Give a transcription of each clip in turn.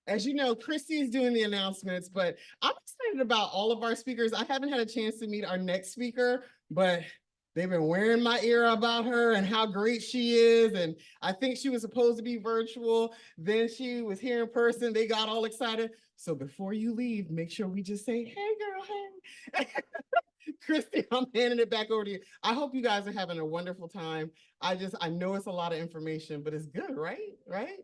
As you know, Christy is doing the announcements, but I'm excited about all of our speakers. I haven't had a chance to meet our next speaker, but they've been wearing my ear about her and how great she is. And I think she was supposed to be virtual. Then she was here in person. They got all excited. So before you leave, make sure we just say, hey, girl, hey. Christy, I'm handing it back over to you. I hope you guys are having a wonderful time. I know it's a lot of information, but it's good, right? Right?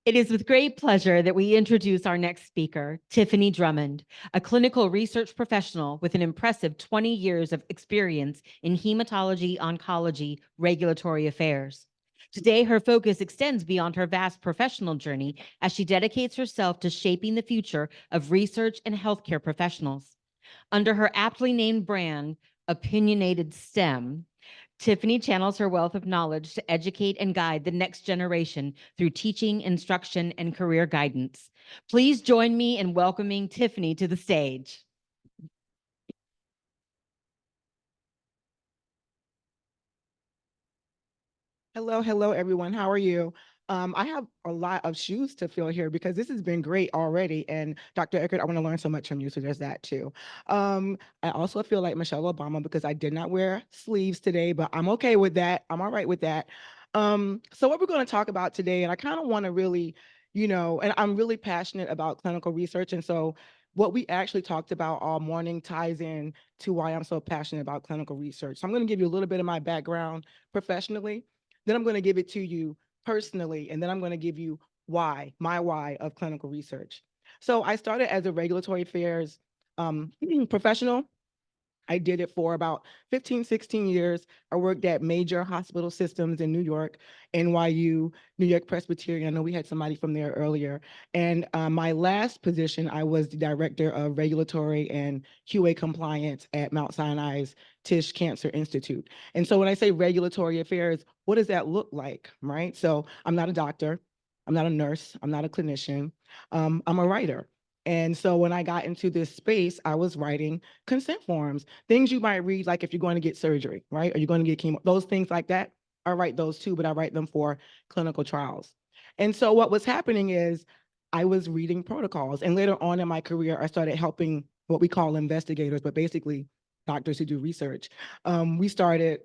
It is with great pleasure that we introduce our next speaker, Tiffany Drummond, a clinical research professional with an impressive 20 years of experience in hematology, oncology, regulatory affairs. Today, her focus extends beyond her vast professional journey as she dedicates herself to shaping the future of research and healthcare professionals. Under her aptly named brand, Opinionated STEM, Tiffany channels her wealth of knowledge to educate and guide the next generation through teaching, instruction, and career guidance. Please join me in welcoming Tiffany to the stage. Hello, everyone. How are you? I have a lot of shoes to fill here because this has been great already. And Dr. Eckert, I want to learn so much from you, so there's that too. I also feel like Michelle Obama because I did not wear sleeves today, but I'm okay with that. I'm all right with that. So what we're going to talk about today, and I kind of want to really, and I'm really passionate about clinical research. And so what we actually talked about all morning ties in to why I'm so passionate about clinical research. So I'm going to give you a little bit of my background professionally. Then I'm going to give it to you personally, and then I'm going to give you my why of clinical research. So I started as a regulatory affairs professional. I did it for about 15, 16 years. I worked at major hospital systems in New York, NYU, New York Presbyterian. I know we had somebody from there earlier. And my last position, I was the director of regulatory and QA compliance at Mount Sinai's Tisch Cancer Institute. And so when I say regulatory affairs, what does that look like, right? So I'm not a doctor. I'm not a nurse. I'm not a clinician. I'm a writer. And so when I got into this space, I was writing consent forms, things you might read, like if you're going to get surgery, right? Or you're going to get chemo, those things like that. I write those too, but I write them for clinical trials. And so what was happening is I was reading protocols. And later on in my career, I started helping what we call investigators, but basically doctors who do research. We started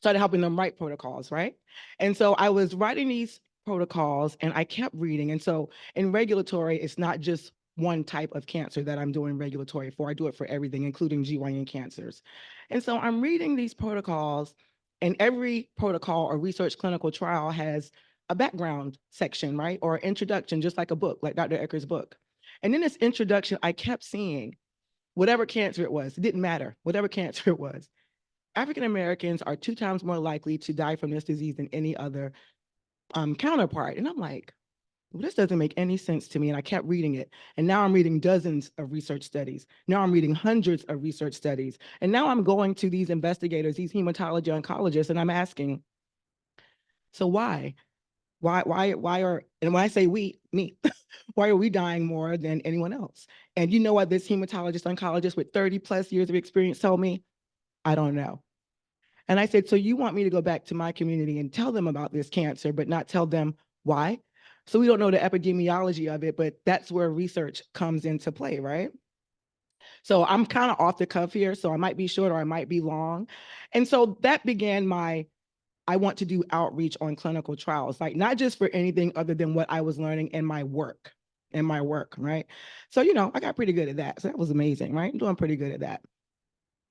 helping them write protocols, right? And so I was writing these protocols and I kept reading. And so in regulatory, it's not just one type of cancer that I'm doing regulatory for. I do it for everything, including GYN cancers. And so I'm reading these protocols, and every protocol or research clinical trial has a background section, right? Or introduction, just like a book, like Dr. Ecker's book. And in this introduction, I kept seeing whatever cancer it was, it didn't matter, whatever cancer it was. African Americans are 2 times more likely to die from this disease than any other counterpart. And I'm like, well, this doesn't make any sense to me. And I kept reading it. And now I'm reading dozens of research studies. Now I'm reading hundreds of research studies. And now I'm going to these investigators, these hematology oncologists, and I'm asking, so why? Why are, and when I say we, me, why are we dying more than anyone else? And you know what this hematologist oncologist with 30 plus years of experience told me? I don't know. And I said, so you want me to go back to my community and tell them about this cancer, but not tell them why? So we don't know the epidemiology of it, but that's where research comes into play, right? So I'm kind of off the cuff here, so I might be short or I might be long. And so that began I want to do outreach on clinical trials, like not just for anything other than what I was learning in my work, right? So, I got pretty good at that. So that was amazing, right? I'm doing pretty good at that.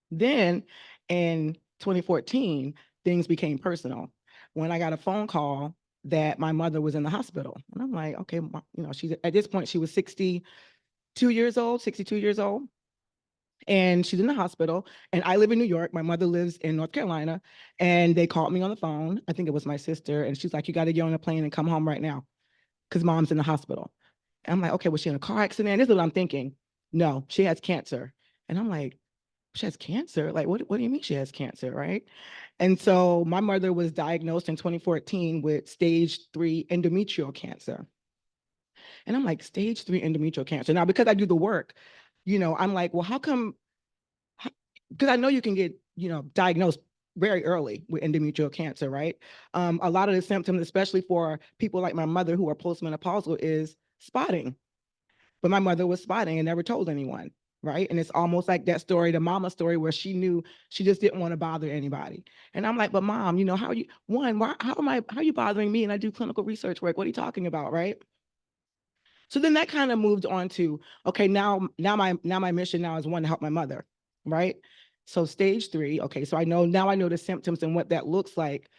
Then in 2014, things became personal when I got a phone call that my mother was in the hospital. And I'm like, okay, she's at this point, she was 62 years old, and she's in the hospital. And I live in New York. My mother lives in North Carolina. And they called me on the phone. I think it was my sister. And she's like, you got to get on a plane and come home right now because mom's in the hospital. And I'm like, okay, was she in a car accident? This is what I'm thinking. No, she has cancer. And I'm like, she has cancer? Like, what do you mean she has cancer, right? And so my mother was diagnosed in 2014 with stage 3 endometrial cancer. And I'm like, stage 3 endometrial cancer. Now, because I do the work, I'm like, well, how come? Because I know you can get, diagnosed very early with endometrial cancer, right? A lot of the symptoms, especially for people like my mother who are postmenopausal, is spotting. But my mother was spotting and never told anyone, right? And it's almost like that story, the mama story, where she knew she just didn't want to bother anybody. And I'm like, but mom, how are you, how are you bothering me? And I do clinical research work. What are you talking about, right? So then that kind of moved on to, okay, now my mission now is one, to help my mother, right? So stage 3, okay, so I know the symptoms and what that looks like.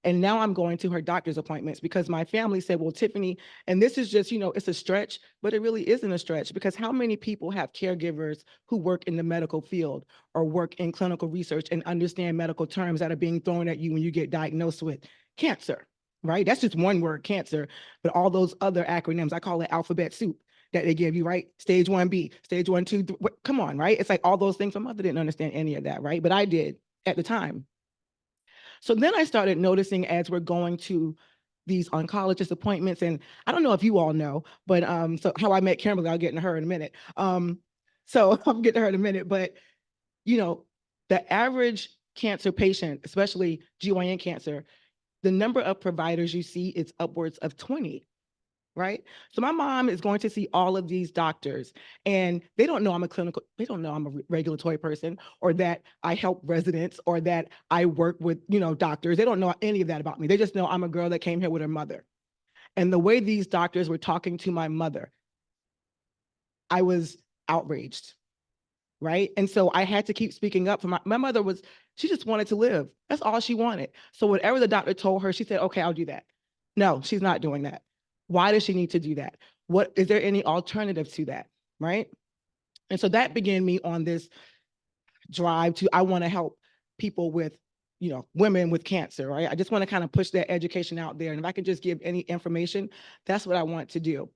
And now I'm going to her doctor's appointments because my family said, well, Tiffany, and this is just, it's a stretch, but it really isn't a stretch, because how many people have caregivers who work in the medical field or work in clinical research and understand medical terms that are being thrown at you when you get diagnosed with cancer, right? That's just one word, cancer, but all those other acronyms, I call it alphabet soup that they give you, right? Stage 1B, stage 1, 2, 3, come on, right? It's like all those things. My mother didn't understand any of that, right? But I did at the time. So then I started noticing, as we're going to these oncologist appointments, and I don't know if you all know, but so how I met Kimberly, I'll get to her in a minute. So I'll get to her in a minute, but the average cancer patient, especially GYN cancer, the number of providers you see is upwards of 20. Right? So my mom is going to see all of these doctors, and they don't know I'm a regulatory person, or that I help residents, or that I work with, doctors. They don't know any of that about me. They just know I'm a girl that came here with her mother. And the way these doctors were talking to my mother, I was outraged, right? And so I had to keep speaking up for my mother. She just wanted to live. That's all she wanted. So whatever the doctor told her, she said, okay, I'll do that. No, she's not doing that. Why does she need to do that? Is there any alternative to that, right? And so that began me on this drive I want to help people with, women with cancer, right? I just want to kind of push that education out there. And if I can just give any information, that's what I want to do.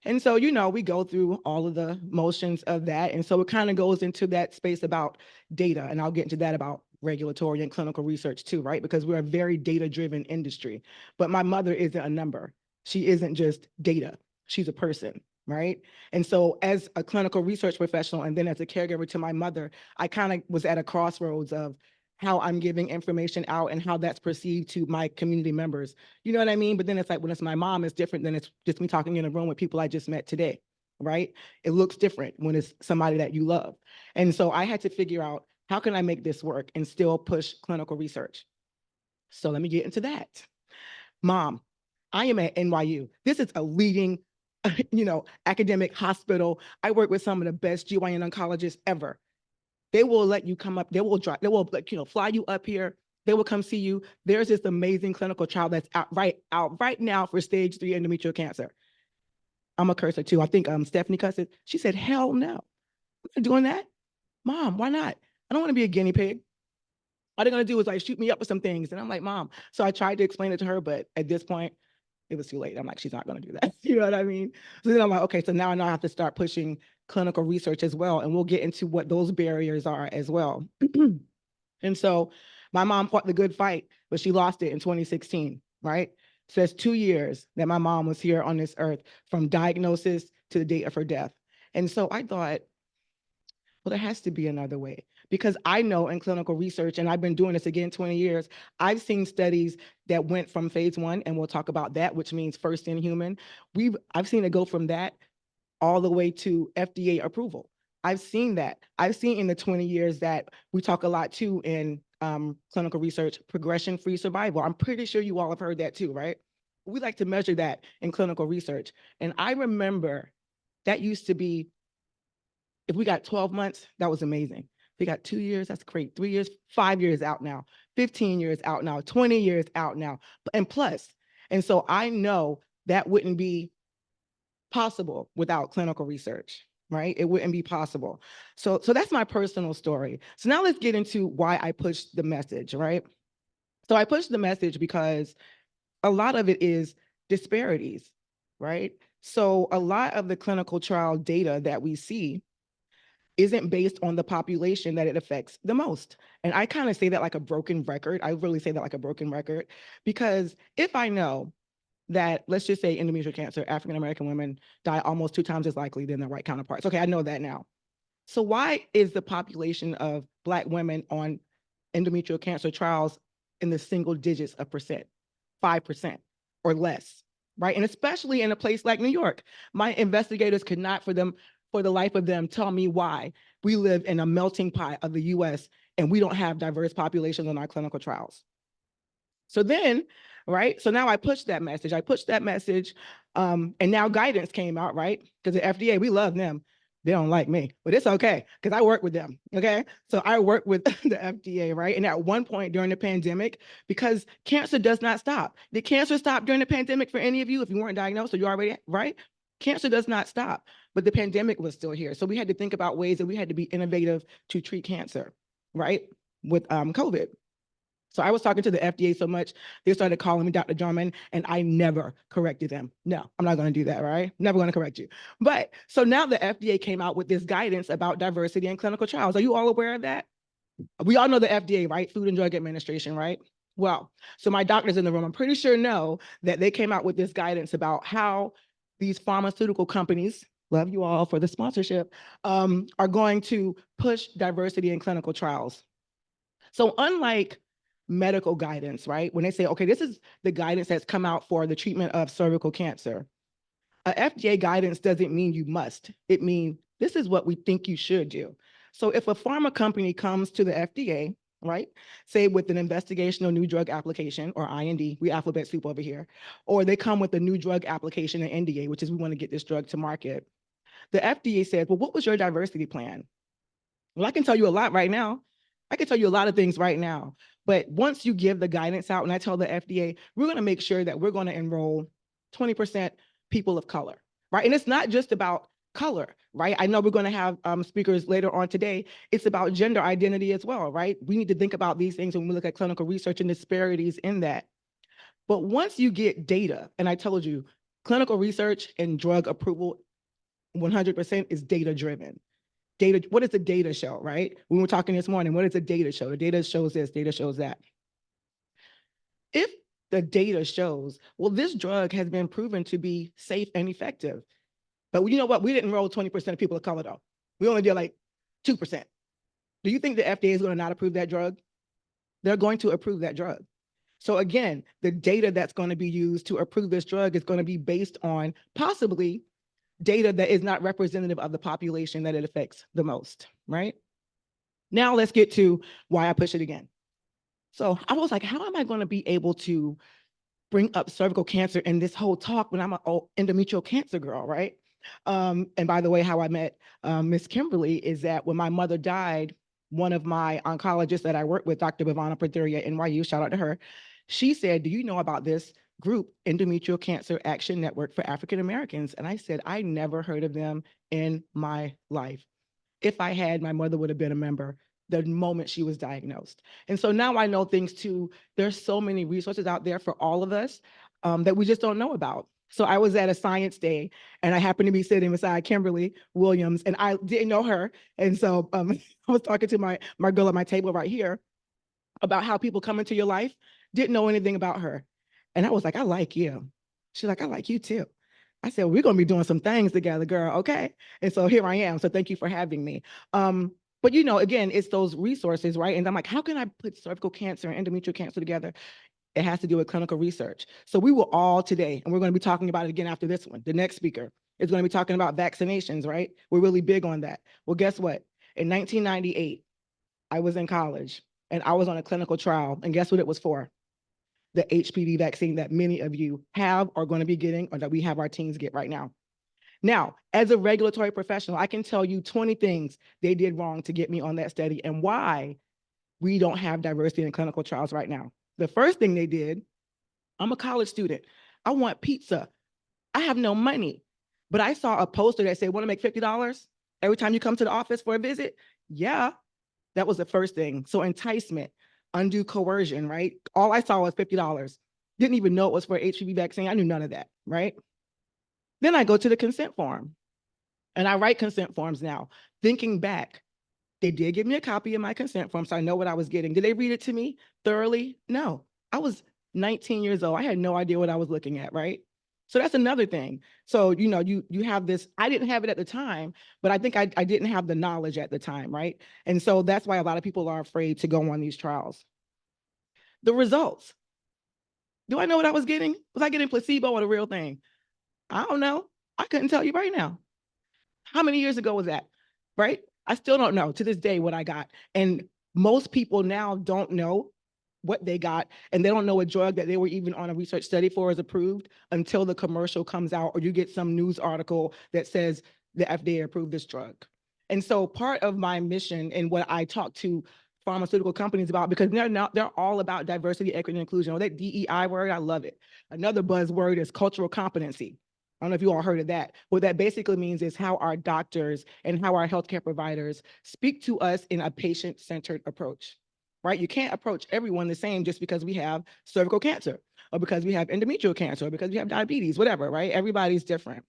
And so, we go through all of the motions of that. And so it kind of goes into that space about data. And I'll get into that about regulatory and clinical research too, right? Because we're a very data-driven industry. But my mother isn't a number. She isn't just data. She's a person, right? And so as a clinical research professional, and then as a caregiver to my mother, I kind of was at a crossroads of how I'm giving information out and how that's perceived to my community members. You know what I mean? But then it's like, when it's my mom, it's different than it's just me talking in a room with people I just met today, right? It looks different when it's somebody that you love. And so I had to figure out, how can I make this work and still push clinical research? So let me get into that. Mom, I am at NYU. This is a leading, academic hospital. I work with some of the best GYN oncologists ever. They will let you come up. They will fly you up here. They will come see you. There's this amazing clinical trial that's out right now for stage 3 endometrial cancer. I'm a cursor too. I think Stephanie cussed it. She said, hell no, I'm not doing that. Mom, why not? I don't want to be a guinea pig. All they're going to do is like shoot me up with some things. And I'm like, Mom. So I tried to explain it to her, but at this point, it was too late. I'm like, she's not going to do that. You know what I mean? So then I'm like, okay, so now I know I have to start pushing clinical research as well. And we'll get into what those barriers are as well. And so my mom fought the good fight, but she lost it in 2016, right? So that's 2 years that my mom was here on this earth, from diagnosis to the date of her death. And so I thought, well, there has to be another way, because I know in clinical research, and I've been doing this again 20 years, I've seen studies that went from phase 1, and we'll talk about that, which means first in human. I've seen it go from that all the way to FDA approval. I've seen that. I've seen in the 20 years that we talk a lot too in clinical research, progression-free survival. I'm pretty sure you all have heard that too, right? We like to measure that in clinical research. And I remember that used to be, if we got 12 months, that was amazing. If we got 2 years, that's great. 3 years, 5 years out now, 15 years out now, 20 years out now, and plus. And so I know that wouldn't be possible without clinical research, right? It wouldn't be possible. So that's my personal story. So now let's get into why I pushed the message, right? So I pushed the message because a lot of it is disparities, right? So a lot of the clinical trial data that we see isn't based on the population that it affects the most. And I kind of say that like a broken record. I really say that like a broken record, because if I know that, let's just say endometrial cancer, African-American women die almost 2 times as likely than their white counterparts. Okay, I know that now. So why is the population of Black women on endometrial cancer trials in the single digits of percent, 5% or less, right? And especially in a place like New York, my investigators could not for the life of them tell me why we live in a melting pot of the US and we don't have diverse populations on our clinical trials. So then, right, so now I pushed that message. And now guidance came out, right? Because the FDA, we love them. They don't like me, but it's okay because I work with them, okay? So I work with the FDA, right? And at one point during the pandemic, because cancer does not stop. Did cancer stop during the pandemic for any of you? If you weren't diagnosed or you already, right? Cancer does not stop, but the pandemic was still here. So we had to think about ways that we had to be innovative to treat cancer, right? With COVID. So I was talking to the FDA so much, they started calling me Dr. Drummond, and I never corrected them. No, I'm not going to do that, right? Never going to correct you. But so now the FDA came out with this guidance about diversity in clinical trials. Are you all aware of that? We all know the FDA, right? Food and Drug Administration, right? Well, so my doctors in the room, I'm pretty sure know that they came out with this guidance about how these pharmaceutical companies, love you all for the sponsorship, are going to push diversity in clinical trials. So unlike medical guidance, right? When they say, okay, this is the guidance that's come out for the treatment of cervical cancer. A FDA guidance doesn't mean you must. It means this is what we think you should do. So if a pharma company comes to the FDA, right, say with an investigational new drug application or IND, we alphabet soup over here, or they come with a new drug application, an NDA, which is we want to get this drug to market. The FDA says, well, what was your diversity plan? Well, I can tell you a lot right now. I can tell you a lot of things right now. But once you give the guidance out and I tell the FDA, we're going to make sure that we're going to enroll 20% people of color, right? And it's not just about color, right? I know we're going to have speakers later on today. It's about gender identity as well, right? We need to think about these things when we look at clinical research and disparities in that. But once you get data, and I told you, clinical research and drug approval 100% is data driven. Data, what does the data show, right? We were talking this morning, what does the data show? The data shows this, data shows that. If the data shows, well, this drug has been proven to be safe and effective, but you know what? We didn't enroll 20% of people of color though. We only did like 2%. Do you think the FDA is going to not approve that drug? They're going to approve that drug. So again, the data that's going to be used to approve this drug is going to be based on possibly data that is not representative of the population that it affects the most, right? Now let's get to why I push it again. So I was like, how am I going to be able to bring up cervical cancer in this whole talk when I'm an endometrial cancer girl, right? And by the way, how I met Miss Kimberly is that when my mother died, one of my oncologists that I work with, Dr. Bhavana Prathuri at NYU, shout out to her, she said, do you know about this group, Endometrial Cancer Action Network for African Americans? And I said, I never heard of them in my life. If I had, my mother would have been a member the moment she was diagnosed. And so now I know things too. There's so many resources out there for all of us that we just don't know about. So I was at a science day and I happened to be sitting beside Kimberly Williams and I didn't know her. And so I was talking to my girl at my table right here about how people come into your life, didn't know anything about her. And I was like, I like you. She's like, I like you too. I said, we're going to be doing some things together, girl. Okay. And so here I am. So thank you for having me. But you know, again, it's those resources, right? And I'm like, how can I put cervical cancer and endometrial cancer together? It has to do with clinical research. So we will all today, and we're going to be talking about it again after this one. The next speaker is going to be talking about vaccinations, right? We're really big on that. Well, guess what? In 1998, I was in college and I was on a clinical trial. And guess what it was for? The HPV vaccine that many of you have, are going to be getting, or that we have our teens get right now. Now, as a regulatory professional, I can tell you 20 things they did wrong to get me on that study and why we don't have diversity in clinical trials right now. The first thing they did, I'm a college student. I want pizza. I have no money, but I saw a poster that said, want to make $50 every time you come to the office for a visit? Yeah, that was the first thing. So enticement, undue coercion, right? All I saw was $50. Didn't even know it was for HPV vaccine. I knew none of that, right? Then I go to the consent form and I write consent forms now. Thinking back, they did give me a copy of my consent form, so I know what I was getting. Did they read it to me thoroughly? No. I was 19 years old. I had no idea what I was looking at, right? So that's another thing. So, you have this, I didn't have it at the time, but I think I didn't have the knowledge at the time, right? And so that's why a lot of people are afraid to go on these trials. The results. Do I know what I was getting? Was I getting placebo or the real thing? I don't know. I couldn't tell you right now. How many years ago was that? Right? I still don't know to this day what I got. And most people now don't know what they got, and they don't know a drug that they were even on a research study for is approved until the commercial comes out, or you get some news article that says the FDA approved this drug. And so part of my mission and what I talk to pharmaceutical companies about, because they're all about diversity, equity, and inclusion. Oh, that DEI word, I love it. Another buzzword is cultural competency. I don't know if you all heard of that. What that basically means is how our doctors and how our healthcare providers speak to us in a patient-centered approach, right? You can't approach everyone the same just because we have cervical cancer or because we have endometrial cancer or because we have diabetes, whatever, right? Everybody's different.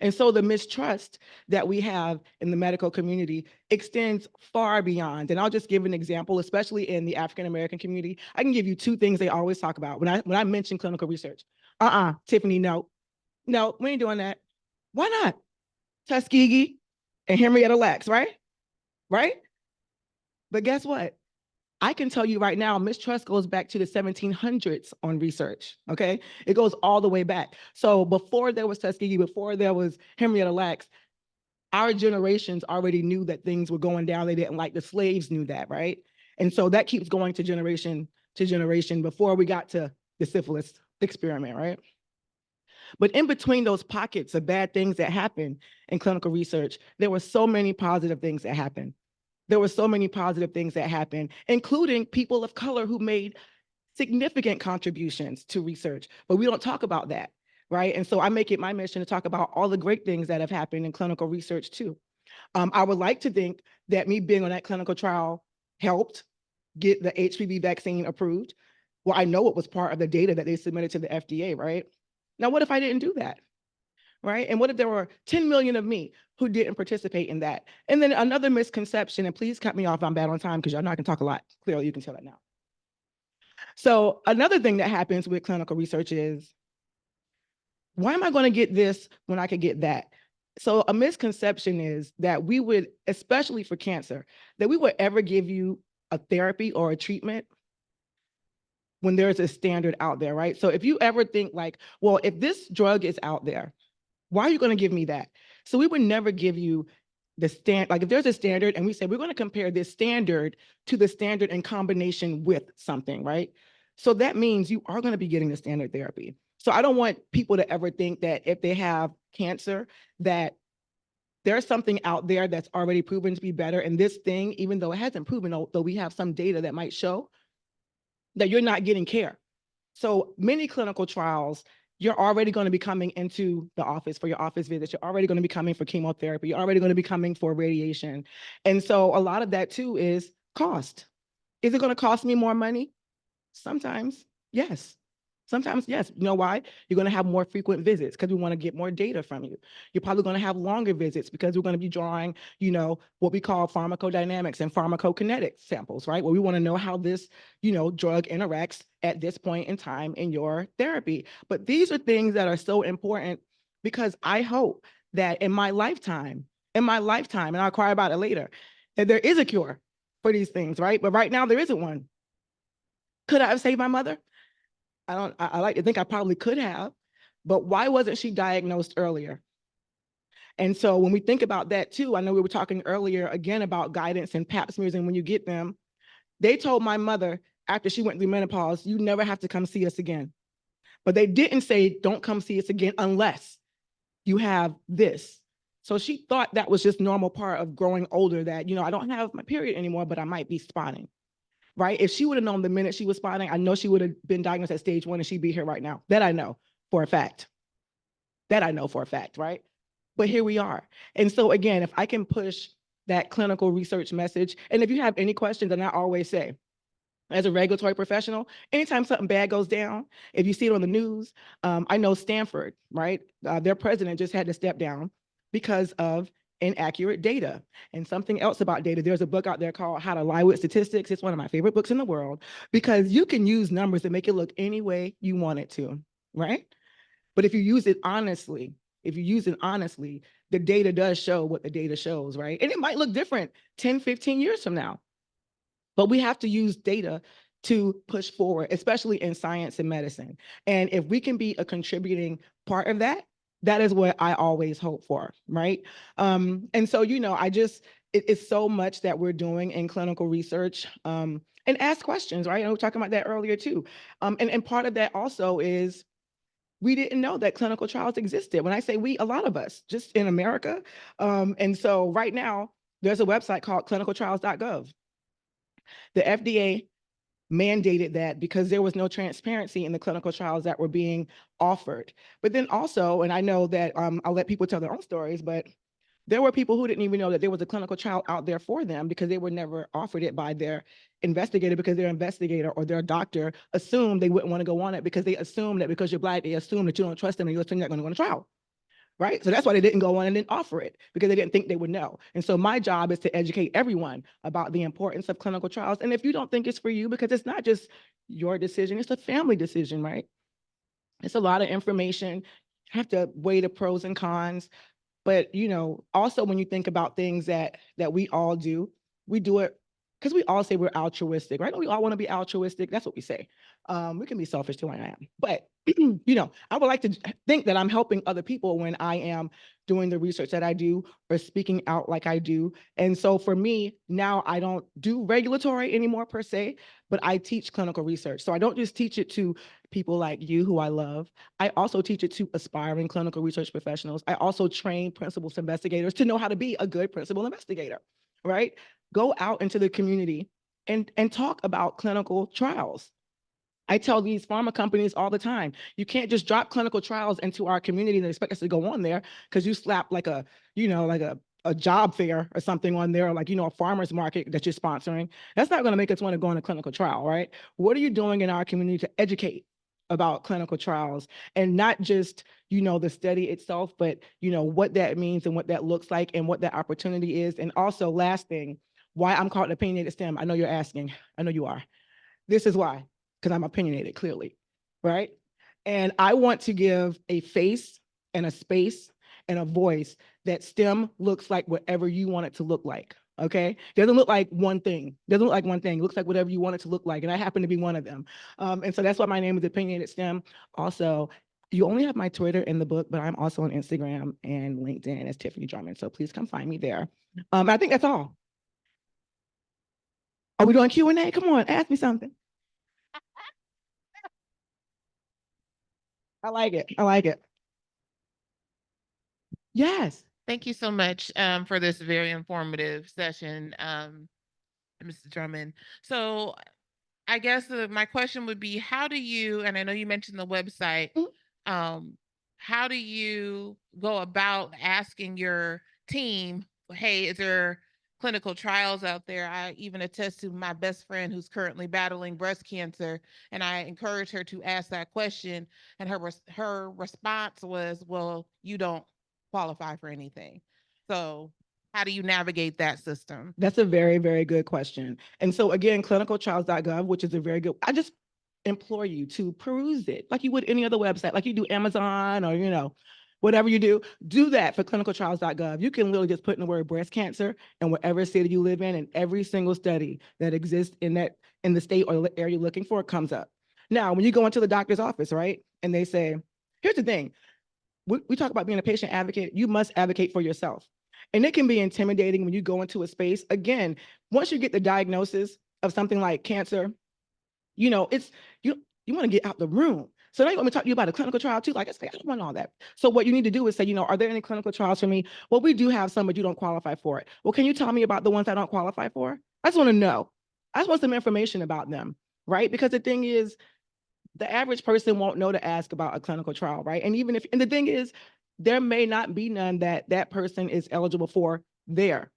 And so the mistrust that we have in the medical community extends far beyond. And I'll just give an example, especially in the African-American community. I can give you two things they always talk about when I mention clinical research. Tiffany, no, we ain't doing that. Why not? Tuskegee and Henrietta Lacks, right? Right? But guess what? I can tell you right now, mistrust goes back to the 1700s on research, okay? It goes all the way back. So before there was Tuskegee, before there was Henrietta Lacks, our generations already knew that things were going down. They didn't like the slaves knew that, right? And so that keeps going to generation before we got to the syphilis experiment, right? But in between those pockets of bad things that happen in clinical research, there were so many positive things that happened. There were so many positive things that happened, including people of color who made significant contributions to research, but we don't talk about that, right? And so I make it my mission to talk about all the great things that have happened in clinical research too. I would like to think that me being on that clinical trial helped get the HPV vaccine approved. Well, I know it was part of the data that they submitted to the FDA, right? Now, what if I didn't do that? Right? And what if there were 10 million of me who didn't participate in that? And then another misconception, and please cut me off, I'm bad on time because y'all know I can talk a lot. Clearly, you can tell that now. So another thing that happens with clinical research is, why am I going to get this when I could get that? So a misconception is that we would, especially for cancer, that we would ever give you a therapy or a treatment when there's a standard out there, right? So if you ever think like, well, if this drug is out there, why are you going to give me that? So we would never give you the standard. Like if there's a standard and we say, we're going to compare this standard to the standard in combination with something, right? So that means you are going to be getting the standard therapy. So I don't want people to ever think that if they have cancer, that there's something out there that's already proven to be better. And this thing, even though it hasn't proven, although we have some data that might show that you're not getting care. So many clinical trials, you're already going to be coming into the office for your office visits. You're already going to be coming for chemotherapy. You're already going to be coming for radiation. And so a lot of that too is cost. Is it going to cost me more money? Sometimes, yes. Sometimes, yes. You know why? You're going to have more frequent visits because we want to get more data from you. You're probably going to have longer visits because we're going to be drawing, what we call pharmacodynamics and pharmacokinetic samples, right? Where we want to know how this, drug interacts at this point in time in your therapy. But these are things that are so important because I hope that in my lifetime, and I'll cry about it later, that there is a cure for these things, right? But right now there isn't one. Could I have saved my mother? I like to think I probably could have, but why wasn't she diagnosed earlier? And so when we think about that too, I know we were talking earlier again about guidance and pap smears, and when you get them, they told my mother after she went through menopause, you never have to come see us again. But they didn't say, don't come see us again unless you have this. So she thought that was just normal part of growing older, that, I don't have my period anymore, but I might be spotting. Right? If she would have known the minute she was spotting, I know she would have been diagnosed at stage 1 and she'd be here right now. That I know for a fact. Right? But here we are. And so again, if I can push that clinical research message, and if you have any questions, and I always say, as a regulatory professional, anytime something bad goes down, if you see it on the news, I know Stanford, right? Their president just had to step down because of inaccurate data. And something else about data, there's a book out there called How to Lie with Statistics. It's one of my favorite books in the world because you can use numbers to make it look any way you want it to, right? But if you use it honestly, the data does show what the data shows, right? And it might look different 10, 15 years from now. But we have to use data to push forward, especially in science and medicine. And if we can be a contributing part of that, that is what I always hope for, right? And so, it's so much that we're doing in clinical research, and ask questions, right? And we were talking about that earlier too. And part of that also is we didn't know that clinical trials existed. When I say we, a lot of us, just in America. And so right now, there's a website called clinicaltrials.gov. The FDA mandated that because there was no transparency in the clinical trials that were being offered. But then also, and I know that I'll let people tell their own stories, but there were people who didn't even know that there was a clinical trial out there for them because they were never offered it by their investigator, because their investigator or their doctor assumed they wouldn't want to go on it because they assumed that because you're Black, they assume that you don't trust them and you're not going to go on a trial. Right? So that's why they didn't go on and didn't offer it, because they didn't think they would know. And so my job is to educate everyone about the importance of clinical trials. And if you don't think it's for you, because it's not just your decision, it's a family decision, right? It's a lot of information. You have to weigh the pros and cons. But, also when you think about things that we all do, we do it because we all say we're altruistic, right? We all want to be altruistic. That's what we say. We can be selfish too, I am. But, I would like to think that I'm helping other people when I am doing the research that I do or speaking out like I do. And so for me, now I don't do regulatory anymore per se, but I teach clinical research. So I don't just teach it to people like you who I love. I also teach it to aspiring clinical research professionals. I also train principal investigators to know how to be a good principal investigator, right? Go out into the community and talk about clinical trials. I tell these pharma companies all the time, you can't just drop clinical trials into our community and expect us to go on there because you slap like a job fair or something on there, or like, a farmer's market that you're sponsoring. That's not going to make us want to go on a clinical trial, right? What are you doing in our community to educate about clinical trials, and not just, the study itself, but, what that means and what that looks like and what that opportunity is. And also, last thing, why I'm called opinionated STEM. I know you're asking. I know you are. This is why, because I'm opinionated, clearly, right? And I want to give a face and a space and a voice that STEM looks like whatever you want it to look like, okay? Doesn't look like one thing. Doesn't look like one thing. It looks like whatever you want it to look like, and I happen to be one of them. And so that's why my name is Opinionated STEM. Also, you only have my Twitter in the book, but I'm also on Instagram and LinkedIn as Tiffany Drummond, so please come find me there. I think that's all. Are we doing Q&A? Come on, ask me something. I like it. I like it. Yes. Thank you so much for this very informative session, Mr. Drummond. So I guess my question would be, how do you, and I know you mentioned the website, how do you go about asking your team, hey, is there clinical trials out there? I even attest to my best friend who's currently battling breast cancer, and I encouraged her to ask that question, and her response was, well, you don't qualify for anything. So how do you navigate that system? That's a very, very good question. And so again, clinicaltrials.gov, which is a very good, I just implore you to peruse it like you would any other website, like you do Amazon or, whatever you do that for clinicaltrials.gov. You can literally just put in the word breast cancer and whatever city you live in, and every single study that exists in the state or the area you're looking for comes up. Now, when you go into the doctor's office, right, and they say, here's the thing, we talk about being a patient advocate, you must advocate for yourself. And it can be intimidating when you go into a space. Again, once you get the diagnosis of something like cancer, it's you want to get out the room. So now you want me to talk to you about a clinical trial too? Like I say, I don't want all that. So what you need to do is say, are there any clinical trials for me? Well, we do have some, but you don't qualify for it. Well, can you tell me about the ones I don't qualify for? I just want to know. I just want some information about them, right? Because the thing is, the average person won't know to ask about a clinical trial, right? And the thing is, there may not be none that person is eligible for there,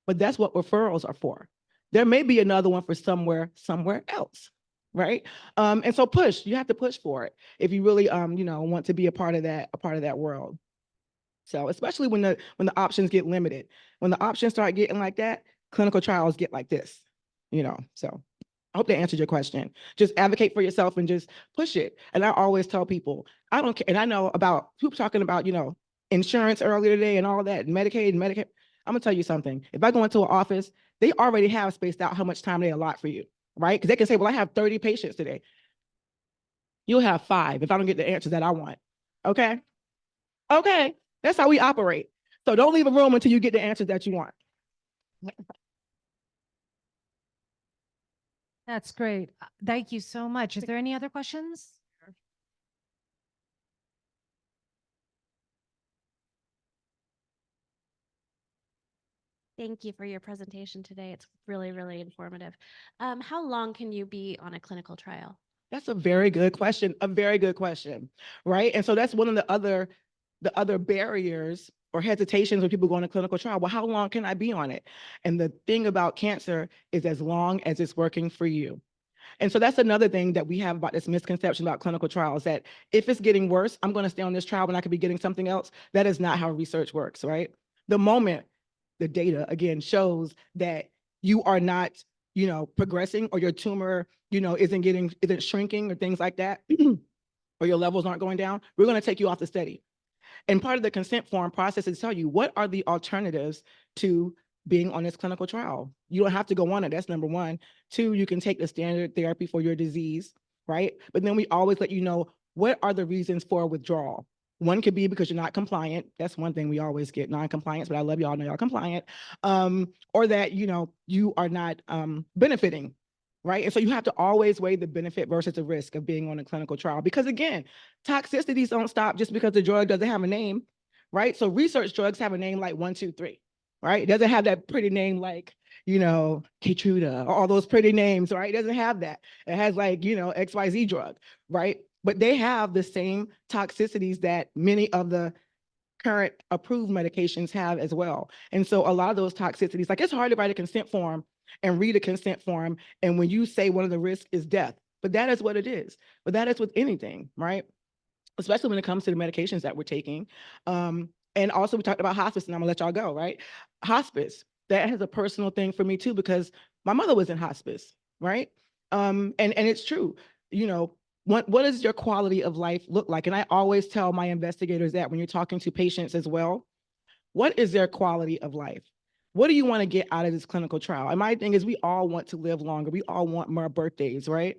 but that's what referrals are for. There may be another one for somewhere else, right? And so you have to push for it if you really, want to be a part of that world. So especially when the options get limited, when the options start getting like that, clinical trials get like this, so. I hope that answered your question. Just advocate for yourself and just push it. And I always tell people, I don't care. And I know about people talking about, insurance earlier today and all that, Medicaid and Medicare. I'm gonna tell you something. If I go into an office, they already have spaced out how much time they allot for you, right? Because they can say, well, I have 30 patients today. You'll have 5 if I don't get the answers that I want. Okay? Okay. That's how we operate. So don't leave a room until you get the answers that you want. That's great. Thank you so much. Is there any other questions? Thank you for your presentation today. It's really, really informative. How long can you be on a clinical trial? That's a very good question. A very good question, right? And so that's one of the other barriers or hesitations when people go on a clinical trial. Well, how long can I be on it? And the thing about cancer is as long as it's working for you. And so that's another thing that we have about this misconception about clinical trials, that if it's getting worse, I'm going to stay on this trial when I could be getting something else. That is not how research works, right? The moment the data, again, shows that you are not, progressing, or your tumor, isn't shrinking or things like that, or your levels aren't going down, we're going to take you off the study. And part of the consent form process is tell you what are the alternatives to being on this clinical trial. You don't have to go on it. That's number one. 2, you can take the standard therapy for your disease, right? But then we always let you know what are the reasons for withdrawal. One could be because you're not compliant. That's one thing we always get, non-compliance, but I love y'all, know y'all compliant. Or that, you are not benefiting, right? And so you have to always weigh the benefit versus the risk of being on a clinical trial. Because again, toxicities don't stop just because the drug doesn't have a name, right? So research drugs have a name like 123, right? It doesn't have that pretty name like, Keytruda, or all those pretty names, right? It doesn't have that. It has like, XYZ drug, right? But they have the same toxicities that many of the current approved medications have as well. And so a lot of those toxicities, like it's hard to write a consent form and read a consent form. And when you say one of the risks is death, but that is what it is. But that is with anything, right? Especially when it comes to the medications that we're taking. And also we talked about hospice, and I'm gonna let y'all go, right? Hospice, that has a personal thing for me too, because my mother was in hospice, right? And it's true, what does your quality of life look like? And I always tell my investigators that when you're talking to patients as well, what is their quality of life? What do you want to get out of this clinical trial? And my thing is, we all want to live longer. We all want more birthdays, right?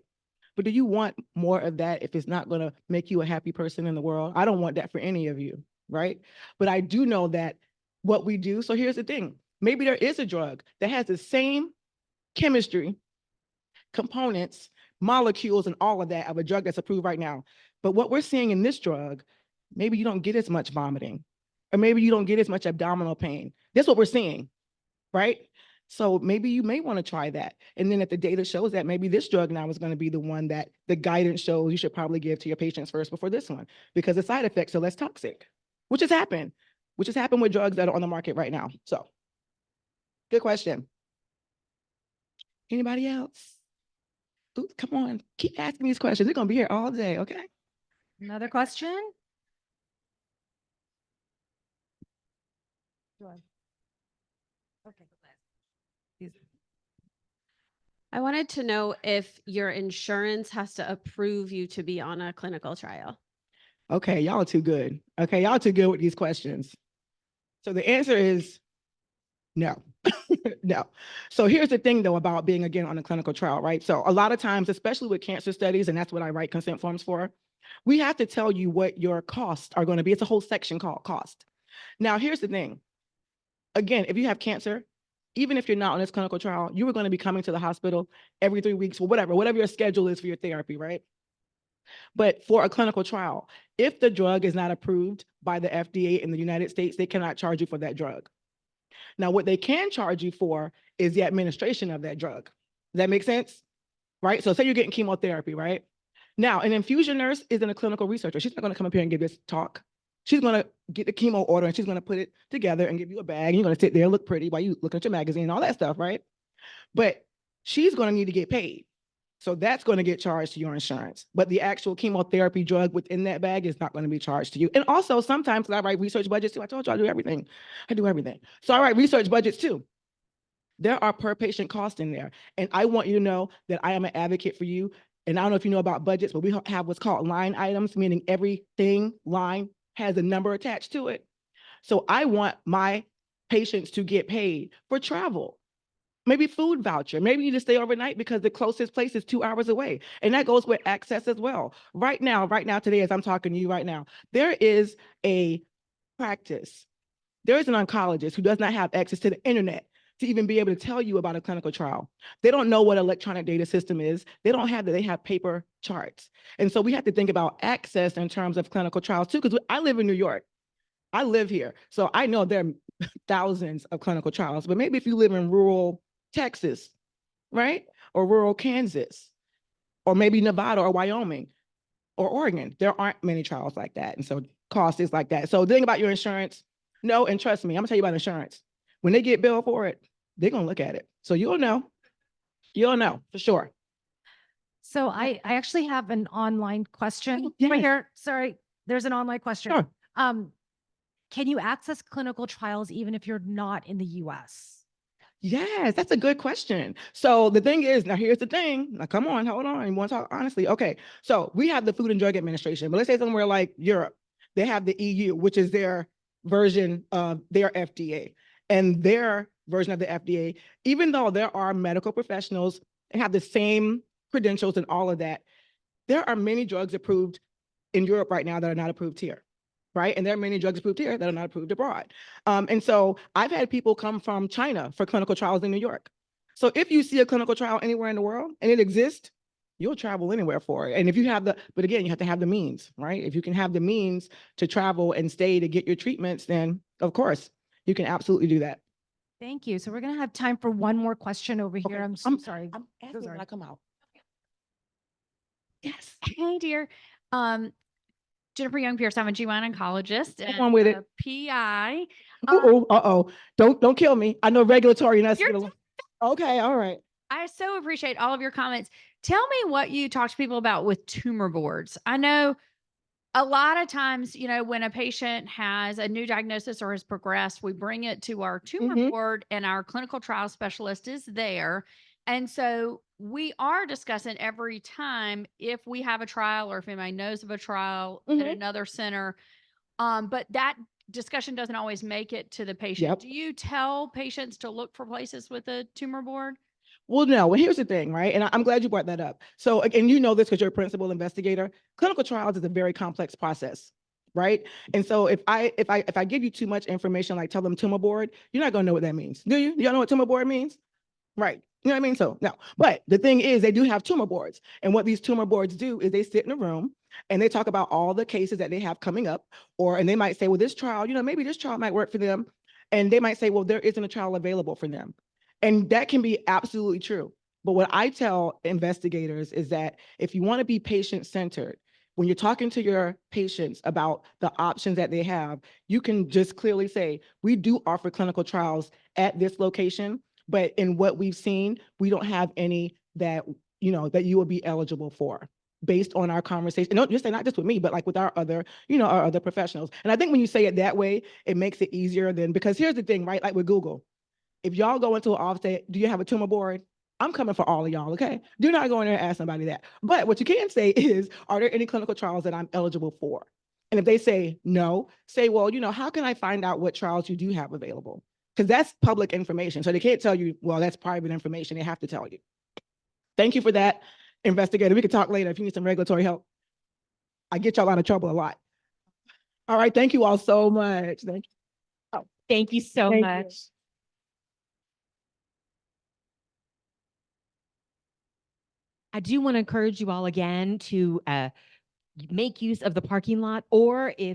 But do you want more of that if it's not going to make you a happy person in the world? I don't want that for any of you, right? But I do know that what we do, so here's the thing. Maybe there is a drug that has the same chemistry, components, molecules, and all of that of a drug that's approved right now. But what we're seeing in this drug, maybe you don't get as much vomiting, or maybe you don't get as much abdominal pain. That's what we're seeing, right? So maybe you may want to try that. And then if the data shows that, maybe this drug now is going to be the one that the guidance shows you should probably give to your patients first before this one, because the side effects are less toxic, which has happened with drugs that are on the market right now. So good question. Anybody else? Ooh, come on, keep asking these questions. We're going to be here all day, okay? Another question? Sure. Okay. I wanted to know if your insurance has to approve you to be on a clinical trial. Okay, y'all are too good. Okay, y'all too good with these questions. So the answer is no. No. So here's the thing though about being again on a clinical trial, right? So a lot of times, especially with cancer studies, and that's what I write consent forms for, we have to tell you what your costs are going to be. It's a whole section called cost. Now, here's the thing. Again, if you have cancer, even if you're not on this clinical trial, you are going to be coming to the hospital every 3 weeks, or whatever your schedule is for your therapy, right? But for a clinical trial, if the drug is not approved by the FDA in the United States, they cannot charge you for that drug. Now, what they can charge you for is the administration of that drug. Does that make sense? Right? So say you're getting chemotherapy, right? Now, an infusion nurse isn't a clinical researcher. She's not going to come up here and give this talk. She's going to get the chemo order and she's going to put it together and give you a bag. And you're going to sit there and look pretty while you look at your magazine and all that stuff, right? But she's going to need to get paid. So that's going to get charged to your insurance. But the actual chemotherapy drug within that bag is not going to be charged to you. And also sometimes I write research budgets too. I told you I do everything. I do everything. So I write research budgets too. There are per patient costs in there. And I want you to know that I am an advocate for you. And I don't know if you know about budgets, but we have what's called line items, meaning everything line has a number attached to it. So I want my patients to get paid for travel, maybe food voucher, maybe you need to stay overnight because the closest place is 2 hours away. And that goes with access as well. Right now, today, as I'm talking to you right now, there is a practice. There is an oncologist who does not have access to the internet to even be able to tell you about a clinical trial. They don't know what electronic data system is. They don't have that. They have paper charts. And so we have to think about access in terms of clinical trials too, because I live in New York. I live here. So I know there are thousands of clinical trials, but maybe if you live in rural Texas, right? Or rural Kansas, or maybe Nevada or Wyoming or Oregon, there aren't many trials like that. And so cost is like that. So the thing about your insurance, no, and trust me, I'm gonna tell you about insurance. When they get billed for it, they're gonna look at it. So you'll know for sure. So I actually have an online question yes. right here. Sorry, there's an online question. Sure. Can you access clinical trials even if you're not in the US? Yes, that's a good question. So the thing is, now here's the thing. Now come on, hold on. You want to talk honestly? Okay. So we have the Food and Drug Administration, but let's say somewhere like Europe, they have the EU, which is their version of their FDA. And their version of the FDA, even though there are medical professionals and have the same credentials and all of that, there are many drugs approved in Europe right now that are not approved here. Right. And there are many drugs approved here that are not approved abroad. And so I've had people come from China for clinical trials in New York. So if you see a clinical trial anywhere in the world and it exists, you'll travel anywhere for it. And if you have but again, you have to have the means, right? If you can have the means to travel and stay to get your treatments, then of course you can absolutely do that. Thank you. So we're going to have time for one more question over here. Okay, I'm so sorry. I'm So asking sorry. when I come out. Yes. Hey, dear. Jennifer Young Pierce. I'm a GYN oncologist Come on with it. and a PI. Uh-oh. Don't kill me. I know regulatory and that's You're okay, all right. I so appreciate all of your comments. Tell me what you talk to people about with tumor boards. I know a lot of times, when a patient has a new diagnosis or has progressed, we bring it to our tumor Mhm. board and our clinical trial specialist is there. And so we are discussing every time if we have a trial or if anybody knows of a trial at Mhm. another center. But that discussion doesn't always make it to the patient. Yep. Do you tell patients to look for places with a tumor board? Well, no. Well, here's the thing, right? And I'm glad you brought that up. So, and you know this because you're a principal investigator. Clinical trials is a very complex process, right? And so, if I give you too much information, like tell them tumor board, you're not gonna know what that means, do you? Y'all know what tumor board means? Right. You know what I mean? So no, but the thing is they do have tumor boards. And what these tumor boards do is they sit in a room and they talk about all the cases that they have coming up, and they might say, well, this trial, maybe this trial might work for them. And they might say, well, there isn't a trial available for them. And that can be absolutely true. But what I tell investigators is that if you want to be patient-centered, when you're talking to your patients about the options that they have, you can just clearly say, we do offer clinical trials at this location, but in what we've seen, we don't have any that you will be eligible for based on our conversation. And don't just say not just with me, but like with our other, our other professionals. And I think when you say it that way, it makes it easier then, because here's the thing, right? Like with Google, if y'all go into an office, say, do you have a tumor board? I'm coming for all of y'all, okay? Do not go in there and ask somebody that. But what you can say is, are there any clinical trials that I'm eligible for? And if they say no, say, well, how can I find out what trials you do have available? Because that's public information. So they can't tell you, well, that's private information. They have to tell you. Thank you for that, investigator. We can talk later if you need some regulatory help. I get y'all out of trouble a lot. All right. Thank you all so much. Thank you. Thank you so Thank you. much. I do want to encourage you all again to make use of the parking lot, or if